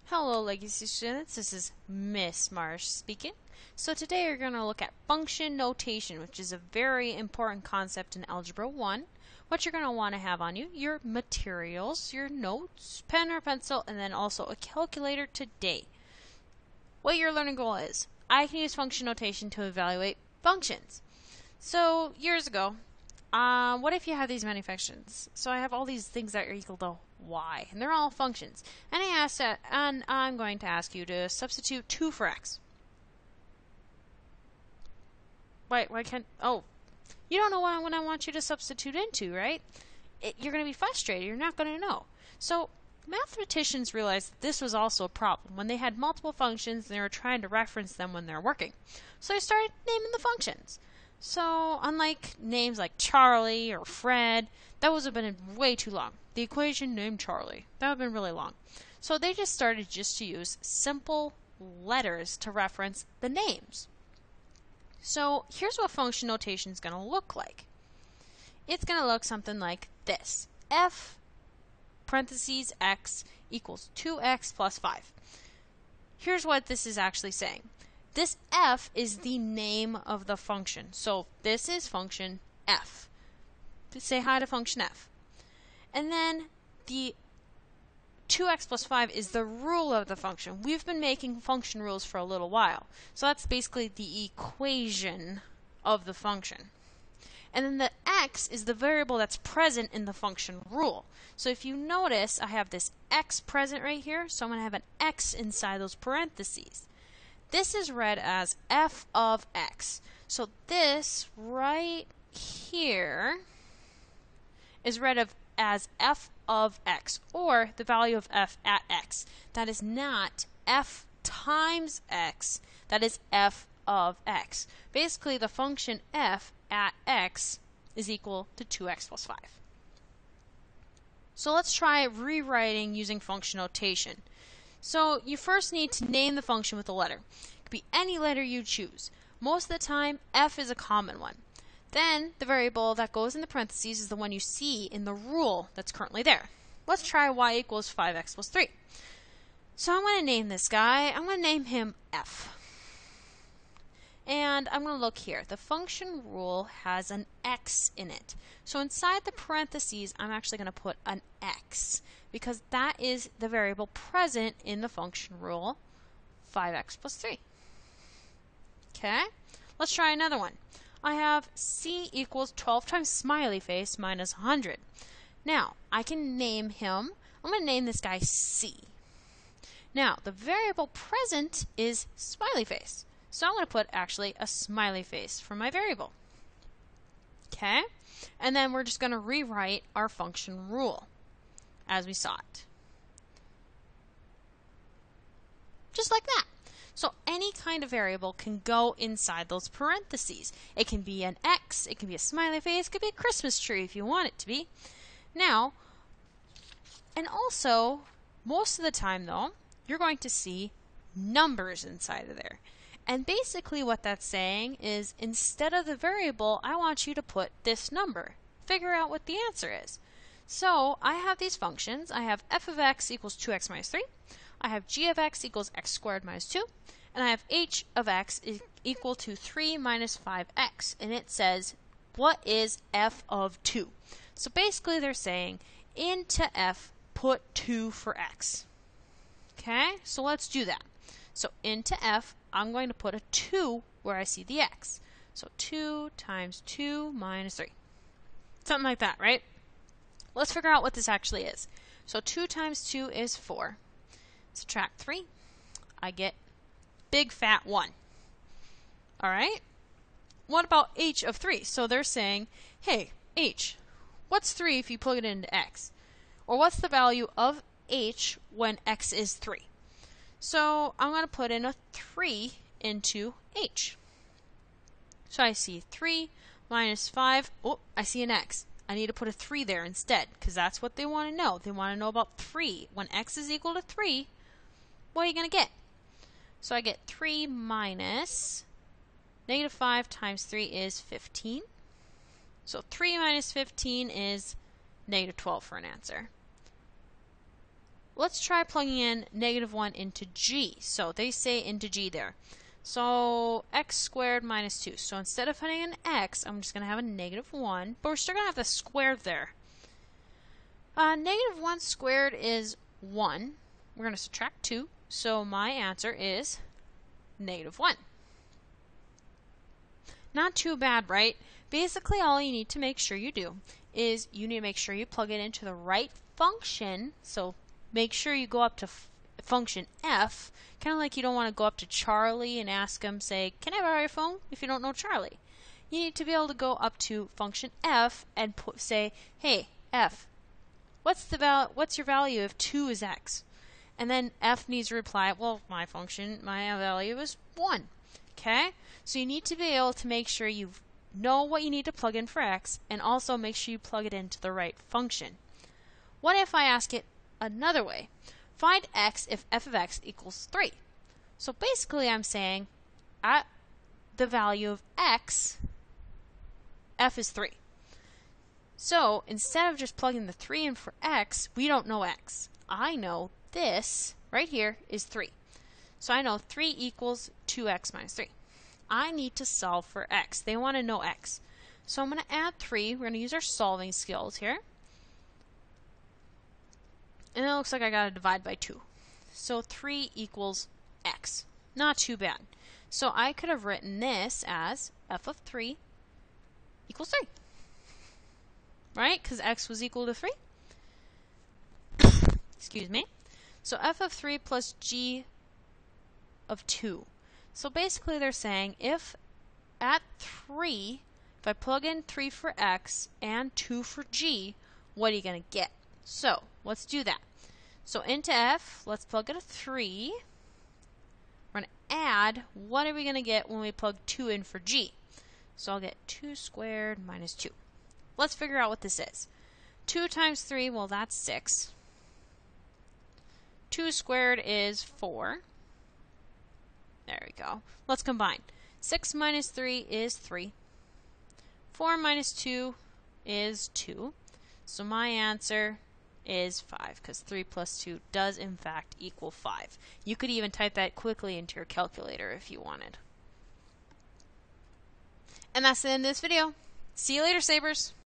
Hello Legacy students, this is Miss Marsh speaking. So today we're going to look at function notation, which is a very important concept in Algebra 1. What you're going to want to have on you, your materials, your notes, pen or pencil, and then also a calculator today. What your learning goal is, I can use function notation to evaluate functions. So years ago, what if you have these many functions? So I have all these things that are equal to y, and they're all functions. And I'm going to ask you to substitute 2 for x. Why can't, oh, you don't know what I want you to substitute into, right? You're going to be frustrated. You're not going to know. So mathematicians realized that this was also a problem when they had multiple functions and they were trying to reference them when they're working. So they started naming the functions. So, unlike names like Charlie or Fred, that would have been way too long. The equation named Charlie, that would have been really long. So they just started to use simple letters to reference the names. So here's what function notation is going to look like. It's going to look something like this. F parentheses x equals 2x plus 5. Here's what this is actually saying. This f is the name of the function. So this is function f. Say hi to function f. And then the 2x plus 5 is the rule of the function. We've been making function rules for a little while. So that's basically the equation of the function. And then the x is the variable that's present in the function rule. So if you notice, I have this x present right here, so I'm going to have an x inside those parentheses. This is read as f of x. So this right here is read as f of x, or the value of f at x. That is not f times x, that is f of x. Basically, the function f at x is equal to 2x plus 5. So let's try rewriting using function notation. So you first need to name the function with a letter. It could be any letter you choose. Most of the time, f is a common one. Then the variable that goes in the parentheses is the one you see in the rule that's currently there. Let's try y equals 5x plus 3. So I'm going to name this guy. I'm going to name him f. And I'm going to look here. The function rule has an x in it. So inside the parentheses, I'm actually going to put an x, because that is the variable present in the function rule, 5x plus 3. Okay, let's try another one. I have c equals 12 times smiley face minus 100. Now, I can name him. I'm going to name this guy c. Now, the variable present is smiley face. So I'm going to put actually a smiley face for my variable. Okay? And then we're just going to rewrite our function rule as we saw it. Just like that. So any kind of variable can go inside those parentheses. It can be an X, it can be a smiley face, it could be a Christmas tree if you want it to be. Now, and also, most of the time though, you're going to see numbers inside of there. And basically what that's saying is, instead of the variable, I want you to put this number. Figure out what the answer is. So I have these functions. I have f of x equals 2x minus 3. I have g of x equals x squared minus 2. And I have h of x is equal to 3 minus 5x. And it says, what is f of 2? So basically they're saying, into f, put 2 for x. Okay, so let's do that. So into f, I'm going to put a 2 where I see the x. So 2 times 2 minus 3. Something like that, right? Let's figure out what this actually is. So 2 times 2 is 4. Subtract 3. I get big fat 1. Alright? What about h of 3? So they're saying, hey, h, what's 3 if you plug it into x? Or what's the value of h when x is 3? So I'm going to put in a 3 into h. So I see 3 minus 5. Oh, I see an x. I need to put a 3 there instead, because that's what they want to know. They want to know about 3. When x is equal to 3, what are you going to get? So I get 3 minus negative 5 times 3 is 15. So 3 minus 15 is negative 12 for an answer. let's try plugging in -1 into g. So they say into g there. So x squared minus 2. So instead of putting an x, I'm just going to have a -1, but we're still going to have the square there. -1 squared is 1. We're going to subtract 2. So my answer is -1. Not too bad, right? Basically, all you need to make sure you do is you need to make sure you plug it into the right function. So make sure you go up to function f, kind of like you don't want to go up to Charlie and ask him, say, can I borrow your phone, if you don't know Charlie. You need to be able to go up to function f and say, hey, f, what's your value if 2 is x? And then f needs to reply, well, my value is 1. Okay? So you need to be able to make sure you know what you need to plug in for x, and also make sure you plug it into the right function. What if I ask it another way? Find x if f of x equals 3. So basically I'm saying at the value of x, f is 3. So instead of just plugging the 3 in for x, we don't know x. I know this right here is 3. So I know 3 equals 2x minus 3. I need to solve for x. They want to know x. So I'm going to add 3. We're going to use our solving skills here. And it looks like I got to divide by 2. So 3 equals x. Not too bad. So I could have written this as f of 3 equals 3. Right? Because x was equal to 3. Excuse me. So f of 3 plus g of 2. So basically they're saying if at 3, if I plug in 3 for x and 2 for g, what are you going to get? So let's do that. So into f, let's plug in a 3. We're going to add, what are we going to get when we plug 2 in for g? So I'll get 2 squared minus 2. Let's figure out what this is. 2 times 3, well, that's 6. 2 squared is 4. There we go. Let's combine. 6 minus 3 is 3. 4 minus 2 is 2. So my answer is 5, because 3 plus 2 does in fact equal 5. You could even type that quickly into your calculator if you wanted. And that's the end of this video. See you later, Sabers.